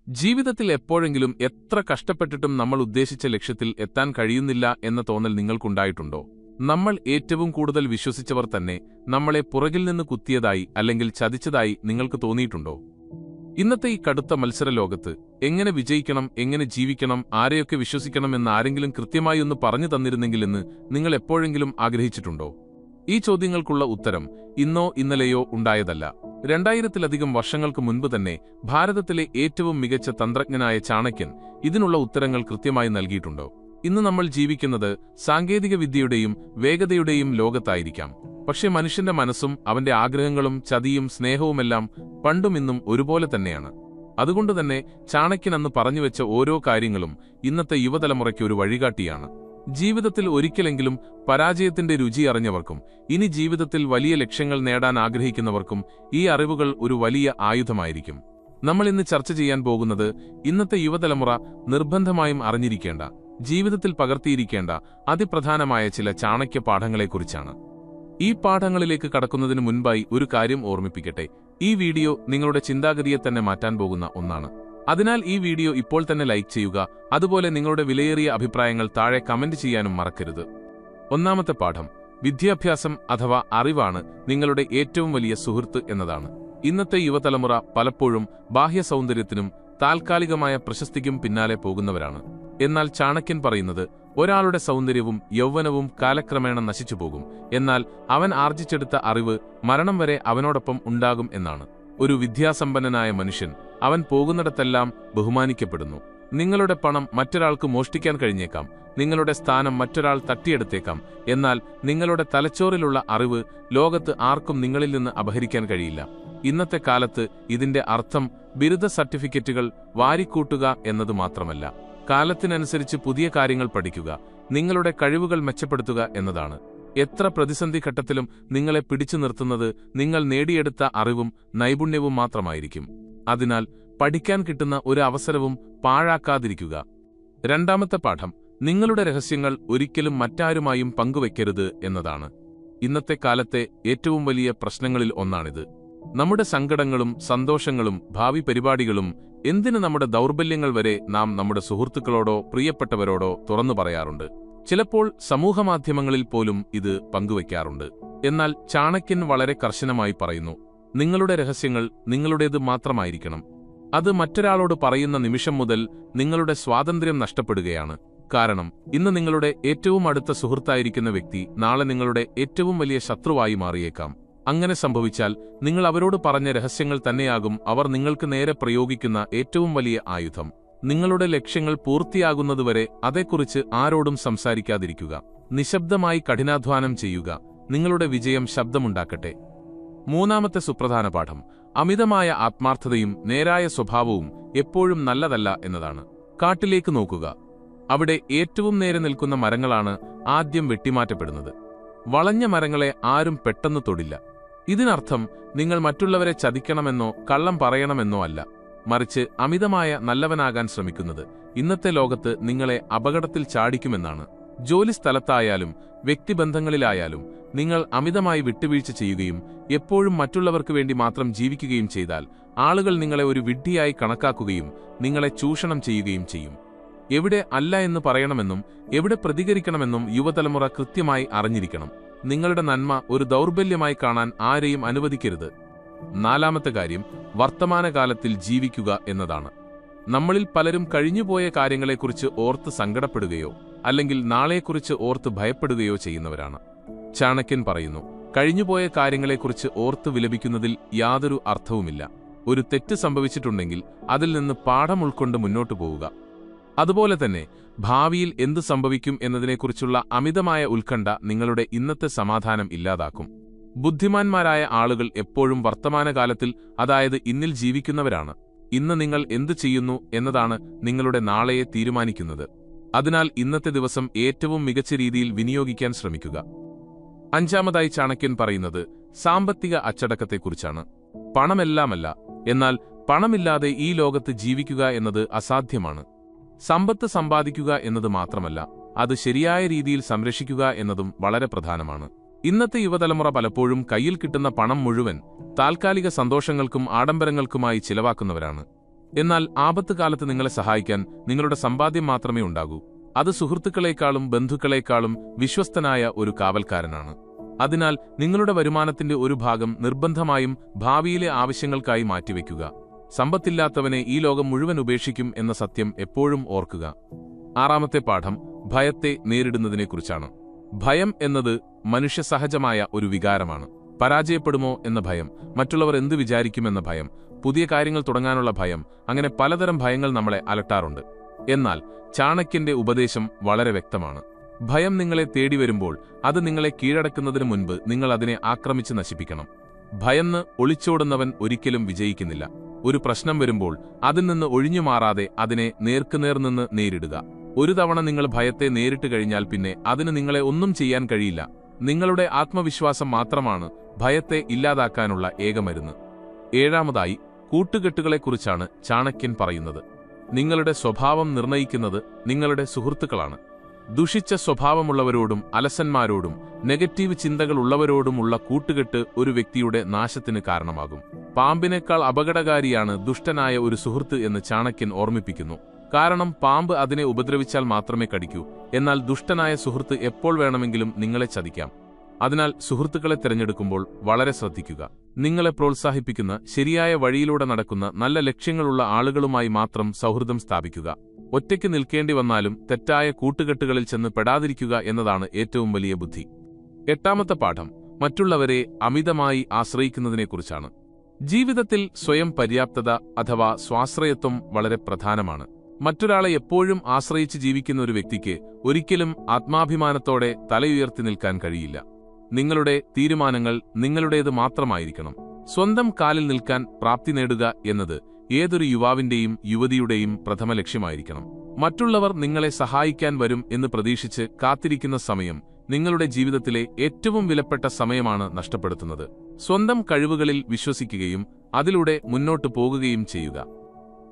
ജീവിതത്തിൽ എപ്പോഴെങ്കിലും എത്ര കഷ്ടപ്പെട്ടിട്ടും നമ്മൾ ഉദ്ദേശിച്ച ലക്ഷ്യത്തിൽ എത്താൻ കഴിയുന്നില്ല എന്ന തോന്നൽ നിങ്ങൾക്കുണ്ടായിട്ടുണ്ടോ? നമ്മൾ ഏറ്റവും കൂടുതൽ വിശ്വസിച്ചവർ തന്നെ നമ്മളെ പുറകിൽ നിന്ന് കുത്തിയതായി അല്ലെങ്കിൽ ചതിച്ചതായി നിങ്ങൾക്ക് തോന്നിയിട്ടുണ്ടോ? ഇന്നത്തെ ഈ കടുത്ത മത്സര ലോകത്ത് എങ്ങനെ വിജയിക്കണം, എങ്ങനെ ജീവിക്കണം, ആരെയൊക്കെ വിശ്വസിക്കണം എന്ന് ആരെങ്കിലും കൃത്യമായി ഒന്ന് പറഞ്ഞു തന്നിരുന്നെങ്കിലെന്ന് നിങ്ങൾ എപ്പോഴെങ്കിലും ആഗ്രഹിച്ചിട്ടുണ്ടോ? ഈ ചോദ്യങ്ങൾക്കുള്ള ഉത്തരം ഇന്നോ ഇന്നലെയോ ഉണ്ടായതല്ല. 2000-ലധികം വർഷങ്ങൾക്ക് മുൻപ് തന്നെ ഭാരതത്തിലെ ഏറ്റവും മികച്ച തന്ത്രജ്ഞനായ ചാണക്യൻ ഇതിനുള്ള ഉത്തരങ്ങൾ കൃത്യമായി നൽകിയിട്ടുണ്ടോ? ഇന്ന് നമ്മൾ ജീവിക്കുന്നത് സാങ്കേതികവിദ്യയുടെയും വേഗതയുടെയും ലോകത്തായിരിക്കാം. പക്ഷേ മനുഷ്യന്റെ മനസ്സും അവന്റെ ആഗ്രഹങ്ങളും ചതിയും സ്നേഹവുമെല്ലാം പണ്ടും ഇന്നും ഒരുപോലെ തന്നെയാണ്. അതുകൊണ്ടുതന്നെ ചാണക്യൻ അന്ന് പറഞ്ഞുവെച്ച ഓരോ കാര്യങ്ങളും ഇന്നത്തെ യുവതലമുറയ്ക്ക് ഒരു വഴികാട്ടിയാണ്. ജീവിതത്തിൽ ഒരിക്കലെങ്കിലും പരാജയത്തിന്റെ രുചി അറിഞ്ഞവർക്കും ഇനി ജീവിതത്തിൽ വലിയ ലക്ഷ്യങ്ങൾ നേടാൻ ആഗ്രഹിക്കുന്നവർക്കും ഈ അറിവുകൾ ഒരു വലിയ ആയുധമായിരിക്കും. നമ്മൾ ഇന്ന് ചർച്ച ചെയ്യാൻ പോകുന്നത് ഇന്നത്തെ യുവതലമുറ നിർബന്ധമായും അറിഞ്ഞിരിക്കേണ്ട, ജീവിതത്തിൽ പകർത്തിയിരിക്കേണ്ട അതിപ്രധാനമായ ചില ചാണക്യ പാഠങ്ങളെക്കുറിച്ചാണ്. ഈ പാഠങ്ങളിലേക്ക് കടക്കുന്നതിന് മുൻപായി ഒരു കാര്യം ഓർമ്മിപ്പിക്കട്ടെ. ഈ വീഡിയോ നിങ്ങളുടെ ചിന്താഗതിയെ തന്നെ മാറ്റാൻ പോകുന്ന ഒന്നാണ്. അതിനാൽ ഈ വീഡിയോ ഇപ്പോൾ തന്നെ ലൈക്ക് ചെയ്യുക. അതുപോലെ നിങ്ങളുടെ വിലയേറിയ അഭിപ്രായങ്ങൾ താഴെ കമന്റ് ചെയ്യാനും മറക്കരുത്. ഒന്നാമത്തെ പാഠം, വിദ്യാഭ്യാസം അഥവാ അറിവാണ് നിങ്ങളുടെ ഏറ്റവും വലിയ സുഹൃത്ത് എന്നതാണ്. ഇന്നത്തെ യുവതലമുറ പലപ്പോഴും ബാഹ്യ സൗന്ദര്യത്തിനും താൽക്കാലികമായ പ്രശസ്തിക്കും പിന്നാലെ പോകുന്നവരാണ്. എന്നാൽ ചാണക്യൻ പറയുന്നത് ഒരാളുടെ സൗന്ദര്യവും യൗവനവും കാലക്രമേണ നശിച്ചുപോകും, എന്നാൽ അവൻ ആർജിച്ചെടുത്ത അറിവ് മരണം വരെ അവനോടൊപ്പം ഉണ്ടാകും എന്നാണ്. ഒരു വിദ്യാസമ്പന്നനായ മനുഷ്യൻ അവൻ പോകുന്നിടത്തെല്ലാം ബഹുമാനിക്കപ്പെടുന്നു. നിങ്ങളുടെ പണം മറ്റൊരാൾക്ക് മോഷ്ടിക്കാൻ കഴിഞ്ഞേക്കാം, നിങ്ങളുടെ സ്ഥാനം മറ്റൊരാൾ തട്ടിയെടുത്തേക്കാം, എന്നാൽ നിങ്ങളുടെ തലച്ചോറിലുള്ള അറിവ് ലോകത്ത് ആർക്കും നിങ്ങളിൽ നിന്ന് അപഹരിക്കാൻ കഴിയില്ല. ഇന്നത്തെ കാലത്ത് ഇതിന്റെ അർത്ഥം ബിരുദ സർട്ടിഫിക്കറ്റുകൾ വാരിക്കൂട്ടുക എന്നത് മാത്രമല്ല, കാലത്തിനനുസരിച്ച് പുതിയ കാര്യങ്ങൾ പഠിക്കുക, നിങ്ങളുടെ കഴിവുകൾ മെച്ചപ്പെടുത്തുക എന്നതാണ്. എത്ര പ്രതിസന്ധി ഘട്ടത്തിലും നിങ്ങളെ പിടിച്ചു നിർത്തുന്നത് നിങ്ങൾ നേടിയെടുത്ത അറിവും നൈപുണ്യവും മാത്രമായിരിക്കും. അതിനാൽ പഠിക്കാൻ കിട്ടുന്ന ഒരു അവസരവും പാഴാക്കാതിരിക്കുക. രണ്ടാമത്തെ പാഠം, നിങ്ങളുടെ രഹസ്യങ്ങൾ ഒരിക്കലും മറ്റാരുമായും പങ്കുവെക്കരുത് എന്നതാണ്. ഇന്നത്തെ കാലത്തെ ഏറ്റവും വലിയ പ്രശ്നങ്ങളിൽ ഒന്നാണിത്. നമ്മുടെ സങ്കടങ്ങളും സന്തോഷങ്ങളും ഭാവി പരിപാടികളും, എന്തിന് നമ്മുടെ ദൗർബല്യങ്ങൾ വരെ നാം നമ്മുടെ സുഹൃത്തുക്കളോടോ പ്രിയപ്പെട്ടവരോടോ തുറന്നു പറയാറുണ്ട്. ചിലപ്പോൾ സമൂഹമാധ്യമങ്ങളിൽ പോലും ഇത് പങ്കുവയ്ക്കാറുണ്ട്. എന്നാൽ ചാണക്യൻ വളരെ കർശനമായി പറയുന്നു, നിങ്ങളുടെ രഹസ്യങ്ങൾ നിങ്ങളുടേത് മാത്രമായിരിക്കണം. അത് മറ്റൊരാളോട് പറയുന്ന നിമിഷം മുതൽ നിങ്ങളുടെ സ്വാതന്ത്ര്യം നഷ്ടപ്പെടുകയാണ്. കാരണം ഇന്ന് നിങ്ങളുടെ ഏറ്റവും അടുത്ത സുഹൃത്തായിരിക്കുന്ന വ്യക്തി നാളെ നിങ്ങളുടെ ഏറ്റവും വലിയ ശത്രുവായി മാറിയേക്കാം. അങ്ങനെ സംഭവിച്ചാൽ നിങ്ങൾ അവരോട് പറഞ്ഞ രഹസ്യങ്ങൾ തന്നെയാകും അവർ നിങ്ങൾക്ക് നേരെ പ്രയോഗിക്കുന്ന ഏറ്റവും വലിയ ആയുധം. നിങ്ങളുടെ ലക്ഷ്യങ്ങൾ പൂർത്തിയാകുന്നതുവരെ അതേക്കുറിച്ച് ആരോടും സംസാരിക്കാതിരിക്കുക. നിശബ്ദമായി കഠിനാധ്വാനം ചെയ്യുക. നിങ്ങളുടെ വിജയം ശബ്ദമുണ്ടാക്കട്ടെ. മൂന്നാമത്തെ സുപ്രധാന പാഠം, അമിതമായ ആത്മാർത്ഥതയും നേരായ സ്വഭാവവും എപ്പോഴും നല്ലതല്ല എന്നതാണ്. കാട്ടിലേക്ക് നോക്കുക. അവിടെ ഏറ്റവും നേരെ നിൽക്കുന്ന മരങ്ങളാണ് ആദ്യം വെട്ടിമാറ്റപ്പെടുന്നത്. വളഞ്ഞ മരങ്ങളെ ആരും പെട്ടെന്ന് തൊടില്ല. ഇതിനർത്ഥം നിങ്ങൾ മറ്റുള്ളവരെ ചതിക്കണമെന്നോ കള്ളം പറയണമെന്നോ അല്ല, മറിച്ച് അമിതമായ നല്ലവനാകാൻ ശ്രമിക്കുന്നത് ഇന്നത്തെ ലോകത്ത് നിങ്ങളെ അപകടത്തിൽ ചാടിക്കുമെന്നാണ്. ജോലിസ്ഥലത്തായാലും വ്യക്തിബന്ധങ്ങളിലായാലും നിങ്ങൾ അമിതമായി വിട്ടുവീഴ്ച ചെയ്യുകയും എപ്പോഴും മറ്റുള്ളവർക്ക് വേണ്ടി മാത്രം ജീവിക്കുകയും ചെയ്താൽ ആളുകൾ നിങ്ങളെ ഒരു വിഡ്ഢിയായി കണക്കാക്കുകയും നിങ്ങളെ ചൂഷണം ചെയ്യുകയും ചെയ്യും. എവിടെ അല്ല എന്ന് പറയണമെന്നും എവിടെ പ്രതികരിക്കണമെന്നും യുവതലമുറ കൃത്യമായി അറിഞ്ഞിരിക്കണം. നിങ്ങളുടെ നന്മ ഒരു ദൗർബല്യമായി കാണാൻ ആരെയും അനുവദിക്കരുത്. നാലാമത്തെ കാര്യം, വർത്തമാനകാലത്തിൽ ജീവിക്കുക എന്നതാണ്. നമ്മളിൽ പലരും കഴിഞ്ഞുപോയ കാര്യങ്ങളെക്കുറിച്ച് ഓർത്ത് സങ്കടപ്പെടുകയോ അല്ലെങ്കിൽ നാളെക്കുറിച്ച് ഓർത്ത് ഭയപ്പെടുകയോ ചെയ്യുന്നവരാണ്. ചാണക്യൻ പറയുന്നു, കഴിഞ്ഞുപോയ കാര്യങ്ങളെക്കുറിച്ച് ഓർത്ത് വിലപിക്കുന്നതിൽ യാതൊരു അർത്ഥവുമില്ല. ഒരു തെറ്റ് സംഭവിച്ചിട്ടുണ്ടെങ്കിൽ അതിൽ നിന്ന് പാഠം ഉൾക്കൊണ്ട് മുന്നോട്ടു പോവുക. അതുപോലെ തന്നെ ഭാവിയിൽ എന്തു സംഭവിക്കും എന്നതിനെക്കുറിച്ചുള്ള അമിതമായ ഉത്കണ്ഠ നിങ്ങളുടെ ഇന്നത്തെ സമാധാനം ഇല്ലാതാക്കും. ബുദ്ധിമാന്മാരായ ആളുകൾ എപ്പോഴും വർത്തമാനകാലത്തിൽ, അതായത് ഇന്നിൽ ജീവിക്കുന്നവരാണ്. ഇന്ന് നിങ്ങൾ എന്തു ചെയ്യുന്നു എന്നതാണ് നിങ്ങളുടെ നാളെയെ തീരുമാനിക്കുന്നത്. അതിനാൽ ഇന്നത്തെ ദിവസം ഏറ്റവും മികച്ച രീതിയിൽ വിനിയോഗിക്കാൻ ശ്രമിക്കുക. അഞ്ചാമതായി ചാണക്യൻ പറയുന്നത് സാമ്പത്തിക അച്ചടക്കത്തെക്കുറിച്ചാണ്. പണമെല്ലാമല്ല, എന്നാൽ പണമില്ലാതെ ഈ ലോകത്ത് ജീവിക്കുക എന്നത് അസാധ്യമാണ്. സമ്പത്ത് സമ്പാദിക്കുക എന്നത് മാത്രമല്ല, അത് ശരിയായ രീതിയിൽ സംരക്ഷിക്കുക എന്നതും വളരെ പ്രധാനമാണ്. ഇന്നത്തെ യുവതലമുറ പലപ്പോഴും കയ്യിൽ കിട്ടുന്ന പണം മുഴുവൻ താൽക്കാലിക സന്തോഷങ്ങൾക്കും ആഡംബരങ്ങൾക്കുമായി ചിലവാക്കുന്നവരാണ്. എന്നാൽ ആപത്ത് കാലത്ത് നിങ്ങളെ സഹായിക്കാൻ നിങ്ങളുടെ സമ്പാദ്യം മാത്രമേ ഉണ്ടാകൂ. അത് സുഹൃത്തുക്കളെക്കാളും ബന്ധുക്കളെക്കാളും വിശ്വസ്തനായ ഒരു കാവൽക്കാരനാണ്. അതിനാൽ നിങ്ങളുടെ വരുമാനത്തിന്റെ ഒരു ഭാഗം നിർബന്ധമായും ഭാവിയിലെ ആവശ്യങ്ങൾക്കായി മാറ്റിവെക്കുക. സമ്പത്തില്ലാത്തവനെ ഈ ലോകം മുഴുവൻ ഉപേക്ഷിക്കും എന്ന സത്യം എപ്പോഴും ഓർക്കുക. ആറാമത്തെ പാഠം ഭയത്തെ നേരിടുന്നതിനെക്കുറിച്ചാണ്. ഭയം എന്നത് മനുഷ്യസഹജമായ ഒരു വികാരമാണ്. പരാജയപ്പെടുമോ എന്ന ഭയം, മറ്റുള്ളവർ എന്തു വിചാരിക്കുമെന്ന ഭയം, പുതിയ കാര്യങ്ങൾ തുടങ്ങാനുള്ള ഭയം, അങ്ങനെ പലതരം ഭയങ്ങൾ നമ്മളെ അലട്ടാറുണ്ട്. എന്നാൽ ചാണക്യന്റെ ഉപദേശം വളരെ വ്യക്തമാണ്. ഭയം നിങ്ങളെ തേടി വരുമ്പോൾ അത് നിങ്ങളെ കീഴടക്കുന്നതിന് മുൻപ് നിങ്ങൾ അതിനെ ആക്രമിച്ച് നശിപ്പിക്കണം. ഭയന്ന് ഒളിച്ചോടുന്നവൻ ഒരിക്കലും വിജയിക്കുന്നില്ല. ഒരു പ്രശ്നം വരുമ്പോൾ അതിൽ നിന്ന് ഒഴിഞ്ഞു മാറാതെ അതിനെ നേർക്കുനേർ നിന്ന് നേരിടുക. ഒരു തവണ നിങ്ങൾ ഭയത്തെ നേരിട്ട് കഴിഞ്ഞാൽ പിന്നെ അതിന് നിങ്ങളെ ഒന്നും ചെയ്യാൻ കഴിയില്ല. നിങ്ങളുടെ ആത്മവിശ്വാസം മാത്രമാണ് ഭയത്തെ ഇല്ലാതാക്കാനുള്ള ഏകമരുന്ന്. ഏഴാമതായി കൂട്ടുകെട്ടുകളെക്കുറിച്ചാണ് ചാണക്യൻ പറയുന്നത്. നിങ്ങളുടെ സ്വഭാവം നിർണയിക്കുന്നത് നിങ്ങളുടെ സുഹൃത്തുക്കളാണ്. ദുഷിച്ച സ്വഭാവമുള്ളവരോടും അലസന്മാരോടും നെഗറ്റീവ് ചിന്തകളുള്ളവരോടുമുള്ള കൂട്ടുകെട്ട് ഒരു വ്യക്തിയുടെ നാശത്തിന് കാരണമാകും. പാമ്പിനേക്കാൾ അപകടകാരിയാണ് ദുഷ്ടനായ ഒരു സുഹൃത്ത് എന്ന് ചാണക്യൻ ഓർമ്മിപ്പിക്കുന്നു. കാരണം പാമ്പ് അതിനെ ഉപദ്രവിച്ചാൽ മാത്രമേ കടിക്കൂ, എന്നാൽ ദുഷ്ടനായ സുഹൃത്ത് എപ്പോൾ വേണമെങ്കിലും നിങ്ങളെ ചതിക്കാം. അതിനാൽ സുഹൃത്തുക്കളെ തിരഞ്ഞെടുക്കുമ്പോൾ വളരെ ശ്രദ്ധിക്കുക. നിങ്ങളെ പ്രോത്സാഹിപ്പിക്കുന്ന, ശരിയായ വഴിയിലൂടെ നടക്കുന്ന, നല്ല ലക്ഷ്യങ്ങളുള്ള ആളുകളുമായി മാത്രം സൗഹൃദം സ്ഥാപിക്കുക. ഒറ്റയ്ക്ക് നിൽക്കേണ്ടി വന്നാലും തെറ്റായ കൂട്ടുകെട്ടുകളിൽ ചെന്ന് പെടാതിരിക്കുക എന്നതാണ് ഏറ്റവും വലിയ ബുദ്ധി. എട്ടാമത്തെ പാഠം മറ്റുള്ളവരെ അമിതമായി ആശ്രയിക്കുന്നതിനെക്കുറിച്ചാണ്. ജീവിതത്തിൽ സ്വയം പര്യാപ്തത അഥവാ സ്വാശ്രയത്വം വളരെ പ്രധാനമാണ്. മറ്റൊരാളെ എപ്പോഴും ആശ്രയിച്ച് ജീവിക്കുന്ന ഒരു വ്യക്തിക്ക് ഒരിക്കലും ആത്മാഭിമാനത്തോടെ തലയുയർത്തി നിൽക്കാൻ കഴിയില്ല. നിങ്ങളുടെ തീരുമാനങ്ങൾ നിങ്ങളുടേത് മാത്രമായിരിക്കണം. സ്വന്തം കാലിൽ നിൽക്കാൻ പ്രാപ്തി നേടുക എന്നത് ഏതൊരു യുവാവിന്റെയും യുവതിയുടെയും പ്രഥമ ലക്ഷ്യമായിരിക്കണം. മറ്റുള്ളവർ നിങ്ങളെ സഹായിക്കാൻ വരും എന്ന് പ്രതീക്ഷിച്ച് കാത്തിരിക്കുന്ന സമയം നിങ്ങളുടെ ജീവിതത്തിലെ ഏറ്റവും വിലപ്പെട്ട സമയമാണ് നഷ്ടപ്പെടുത്തുന്നത്. സ്വന്തം കഴിവുകളിൽ വിശ്വസിക്കുകയും അതിലൂടെ മുന്നോട്ടു പോകുകയും ചെയ്യുക.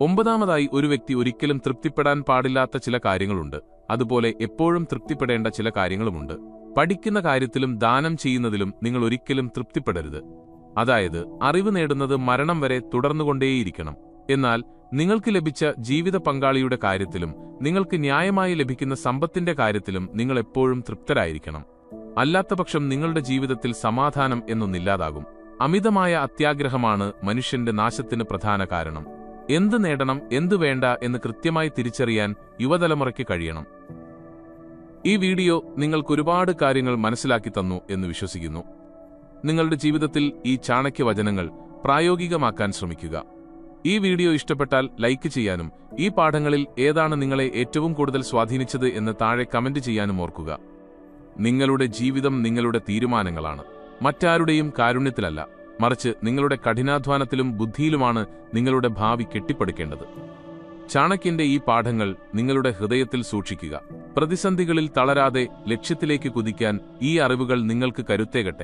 ഒമ്പതാമതായി ഒരു വ്യക്തി ഒരിക്കലും തൃപ്തിപ്പെടാൻ പാടില്ലാത്ത ചില കാര്യങ്ങളുണ്ട്. അതുപോലെ എപ്പോഴും തൃപ്തിപ്പെടേണ്ട ചില കാര്യങ്ങളുമുണ്ട്. പഠിക്കുന്ന കാര്യത്തിലും ദാനം ചെയ്യുന്നതിലും നിങ്ങൾ ഒരിക്കലും തൃപ്തിപ്പെടരുത്. അതായത് അറിവ് നേടുന്നത് മരണം വരെ തുടർന്നുകൊണ്ടേയിരിക്കണം. എന്നാൽ നിങ്ങൾക്ക് ലഭിച്ച ജീവിത പങ്കാളിയുടെ കാര്യത്തിലും നിങ്ങൾക്ക് ന്യായമായി ലഭിക്കുന്ന സമ്പത്തിന്റെ കാര്യത്തിലും നിങ്ങൾ എപ്പോഴും തൃപ്തരായിരിക്കണം. അല്ലാത്തപക്ഷം നിങ്ങളുടെ ജീവിതത്തിൽ സമാധാനം എന്നൊന്നില്ലാതാകും. അമിതമായ അത്യാഗ്രഹമാണ് മനുഷ്യന്റെ നാശത്തിന് പ്രധാന കാരണം. എന്ത് നേടണം, എന്തു വേണ്ട എന്ന് കൃത്യമായി തിരിച്ചറിയാൻ യുവതലമുറയ്ക്ക് കഴിയണം. ഈ വീഡിയോ നിങ്ങൾക്കൊരുപാട് കാര്യങ്ങൾ മനസ്സിലാക്കി തന്നു എന്ന് വിശ്വസിക്കുന്നു. നിങ്ങളുടെ ജീവിതത്തിൽ ഈ ചാണക്യവചനങ്ങൾ പ്രായോഗികമാക്കാൻ ശ്രമിക്കുക. ഈ വീഡിയോ ഇഷ്ടപ്പെട്ടാൽ ലൈക്ക് ചെയ്യാനും ഈ പാഠങ്ങളിൽ ഏതാണ് നിങ്ങളെ ഏറ്റവും കൂടുതൽ സ്വാധീനിച്ചത് എന്ന് താഴെ കമന്റ് ചെയ്യാനും ഓർക്കുക. നിങ്ങളുടെ ജീവിതം നിങ്ങളുടെ തീരുമാനങ്ങളാണ്, മറ്റാരുടെയും കാരുണ്യത്തിലല്ല. മറിച്ച് നിങ്ങളുടെ കഠിനാധ്വാനത്തിലും ബുദ്ധിയിലുമാണ് നിങ്ങളുടെ ഭാവി കെട്ടിപ്പടുക്കേണ്ടത്. ചാണക്യന്റെ ഈ പാഠങ്ങൾ നിങ്ങളുടെ ഹൃദയത്തിൽ സൂക്ഷിക്കുക. പ്രതിസന്ധികളിൽ തളരാതെ ലക്ഷ്യത്തിലേക്ക് കുതിക്കാൻ ഈ അറിവുകൾ നിങ്ങൾക്ക് കരുത്തേകട്ടെ.